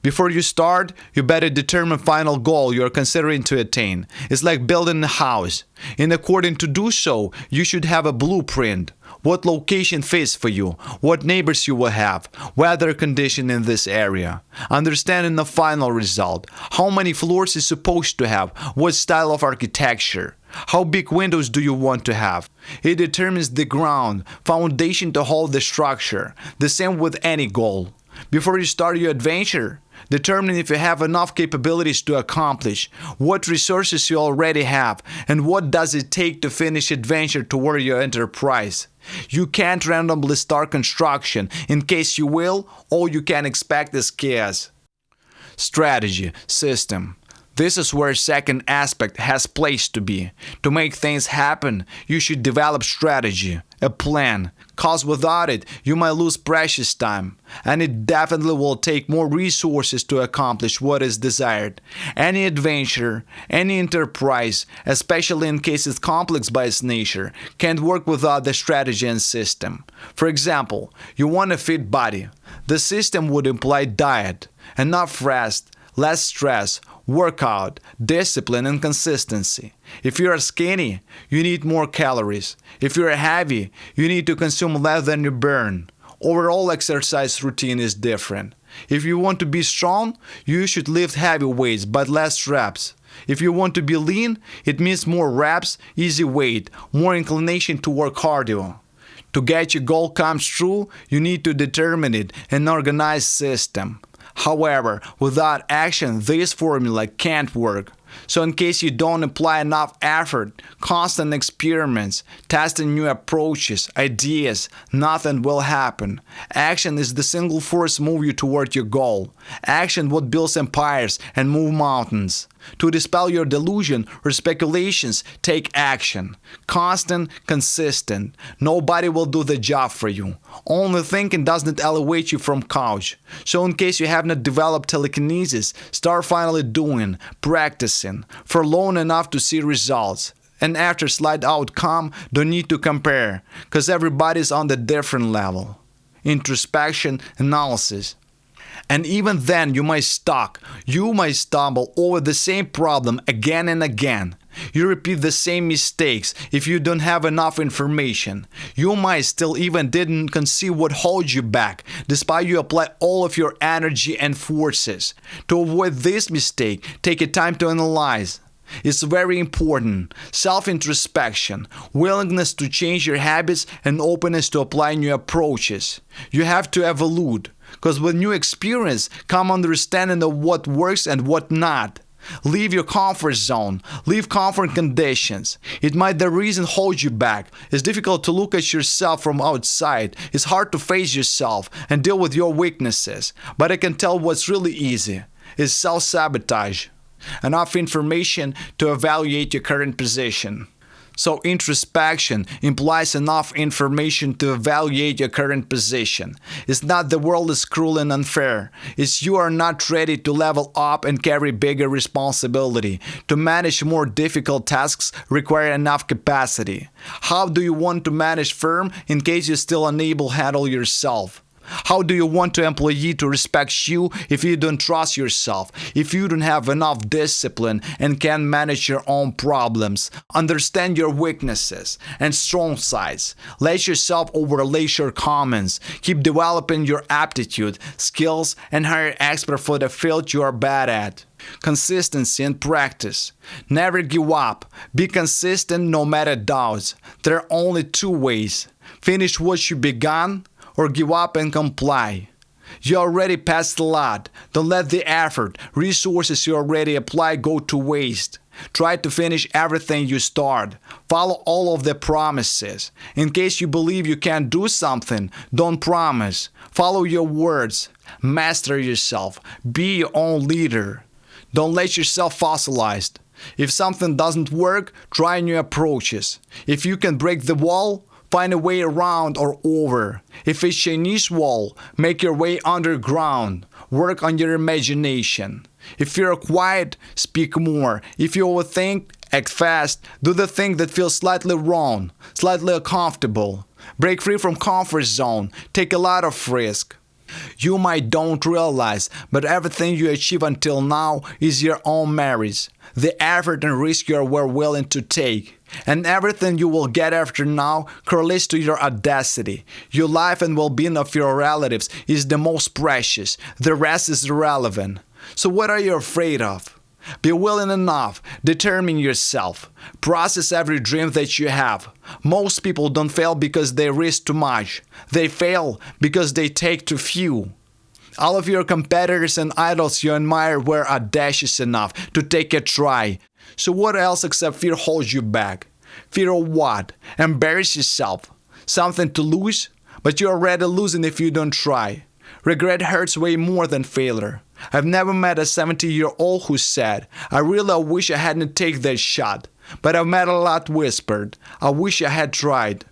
Before you start, you better determine final goal you're considering to attain. It's like building a house. In according to do so, you should have a blueprint. What location fits for you, what neighbors you will have, weather condition in this area. Understanding the final result, how many floors is supposed to have, what style of architecture. How big windows do you want to have? It determines the ground, foundation to hold the structure. The same with any goal. Before you start your adventure, determine if you have enough capabilities to accomplish, what resources you already have, and what does it take to finish adventure toward your enterprise. You can't randomly start construction. In case you will, all you can expect is chaos. Strategy, system. This is where second aspect has place to be. To make things happen, you should develop strategy, a plan, cause without it, you might lose precious time, and it definitely will take more resources to accomplish what is desired. Any adventure, any enterprise, especially in case it's complex by its nature, can't work without the strategy and system. For example, you want a fit body. The system would imply diet, enough rest, less stress, workout, discipline, and consistency. If you are skinny, you need more calories. If you are heavy, you need to consume less than you burn. Overall exercise routine is different. If you want to be strong, you should lift heavy weights but less reps. If you want to be lean, it means more reps, easy weight, more inclination toward cardio. To get your goal comes true, you need to determine it, an organized system. However, without action, this formula can't work. So in case you don't apply enough effort, constant experiments, testing new approaches, ideas, nothing will happen. Action is the single force move you toward your goal. Action what builds empires and move mountains. To dispel your delusion or speculations, take action. Constant, consistent. Nobody will do the job for you. Only thinking doesn't elevate you from couch. So in case you have not developed telekinesis, start finally doing, practicing, for long enough to see results. And after slight outcome, don't need to compare, because everybody's on the different level. Introspection, analysis. And even then, you might stuck. You might stumble over the same problem again and again. You repeat the same mistakes if you don't have enough information. You might still even didn't conceive what holds you back, despite you apply all of your energy and forces. To avoid this mistake, take a time to analyze. It's very important. Self-introspection, willingness to change your habits and openness to apply new approaches. You have to evolve, because with new experience come understanding of what works and what not. Leave your comfort zone. Leave comfort conditions. It might the reason hold you back. It's difficult to look at yourself from outside. It's hard to face yourself and deal with your weaknesses. But I can tell what's really easy. It's self-sabotage. Enough information to evaluate your current position. So introspection implies enough information to evaluate your current position. It's not the world is cruel and unfair. It's you are not ready to level up and carry bigger responsibility. To manage more difficult tasks require enough capacity. How do you want to manage firm in case you're still unable to handle yourself? How do you want an employee to respect you if you don't trust yourself, if you don't have enough discipline and can't manage your own problems? Understand your weaknesses and strong sides. Let yourself overlay shortcomings. Keep developing your aptitude, skills, and hire expert for the field you are bad at. Consistency and practice. Never give up. Be consistent no matter doubts. There are only two ways. Finish what you began, or give up and comply. You already passed a lot. Don't let the effort, resources you already apply go to waste. Try to finish everything you start. Follow all of the promises. In case you believe you can't do something, don't promise. Follow your words. Master yourself. Be your own leader. Don't let yourself fossilized. If something doesn't work, try new approaches. If you can break the wall, find a way around or over. If it's Chinese wall, make your way underground. Work on your imagination. If you're quiet, speak more. If you overthink, act fast. Do the thing that feels slightly wrong, slightly uncomfortable. Break free from comfort zone. Take a lot of risk. You might don't realize, but everything you achieve until now is your own merits, the effort and risk you were willing to take. And everything you will get after now correlates to your audacity. Your life and well-being of your relatives is the most precious. The rest is irrelevant. So what are you afraid of? Be willing enough. Determine yourself. Process every dream that you have. Most people don't fail because they risk too much. They fail because they take too few. All of your competitors and idols you admire were audacious enough to take a try. So what else except fear holds you back? Fear of what? Embarrass yourself. Something to lose? But you're already losing if you don't try. Regret hurts way more than failure. I've never met a 70-year-old who said, I really wish I hadn't taken that shot. But I've met a lot whispered, I wish I had tried.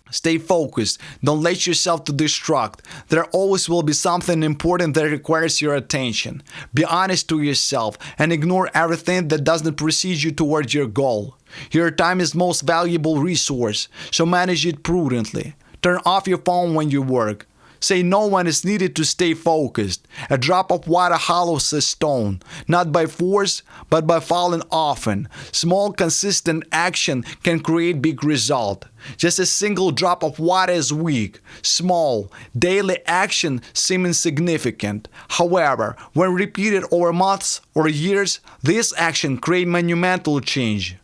Stay focused. Don't let yourself to distract. There always will be something important that requires your attention. Be honest to yourself and ignore everything that doesn't precede you towards your goal. Your time is most valuable resource, so manage it prudently. Turn off your phone when you work. Say no when it's needed to stay focused. A drop of water hollows a stone, not by force, but by falling often. Small, consistent action can create big result. Just a single drop of water is weak, small. Daily action seems insignificant. However, when repeated over months or years, this action creates monumental change.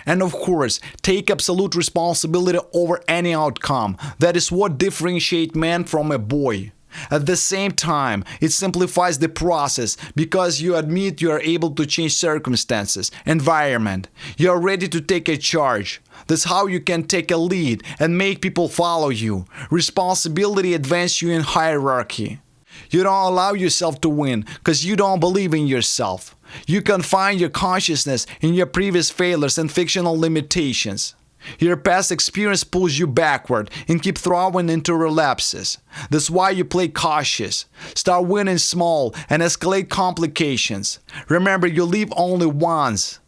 And of course, take absolute responsibility over any outcome. That is what differentiates man from a boy. At the same time, it simplifies the process because you admit you are able to change circumstances, environment. You are ready to take a charge. That's how you can take a lead and make people follow you. Responsibility advances you in hierarchy. You don't allow yourself to win because you don't believe in yourself. You confine your consciousness in your previous failures and fictional limitations. Your past experience pulls you backward and keeps throwing into relapses. That's why you play cautious. Start winning small and escalate complications. Remember, you live only once.